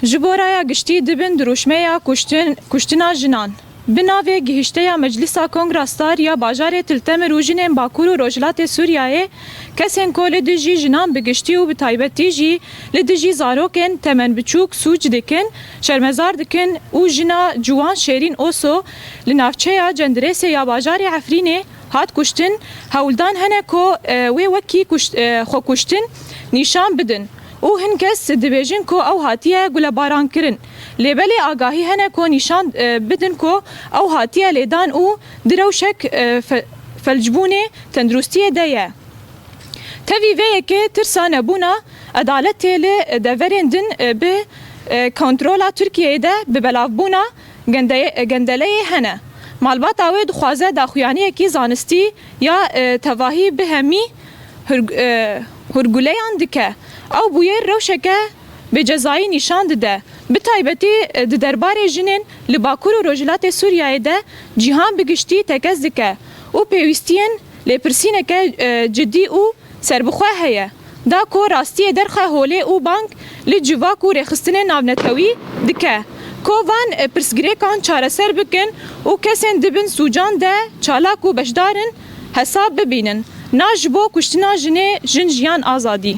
Jiboraya giştî dibin diruşmeya kuştina jinan. Bi navê gihîşteya Meclîsa Kongrastar ya bajarê Tiltemirû jinên Bakur û Rojhilatê Sûriyayê kesên ku li dijî jinan bi giştî û bi taybetî jî li dijî zarokên temen biçûk sûc dikin, şermezar dikin û jina ciwan Şêrîn Oso li navçeya Cendirêsê ya bajarê Efrînê hat kuştin, hewldan hene ku wê wekî xwe kuştin nîşan bidin. û hin kes dibêjin ku ew hatiye gulebarankirin. Lêbelê agahî hene ku nîşan bidin ku ew hatiye lêdan û di rewşek felcbûnê tendurustiyê de ye. Tevî vê yekê tirsa nebûna edaletê li deverên din bi kontrola Tirkiyeyê de bi belavbûna gendeleyê hene. Malbata wê dixwaze daxuyaniyekî zanistî ya tevahî bi hemî hurguleyan dike. Ew bûyê rewşeke bêcezayî nîşan dide. Bi taybetî di derbarê jinên li Bakur û Rojhilatê Sûriyayê de cîhan bi giştî tekez dike û pêwîstiyên lêpirsîneke cidî û serbixwe heye. Da ku rastiyê derxe holê û bank li civak û rêxistinên navnetewî dike. Ku van pirsgirêkan çareser bikin û kesên dibin sûcan de çalak û beşdarin hesab bibînin. Na ji bo kuştina jinê jin jiyan azadî.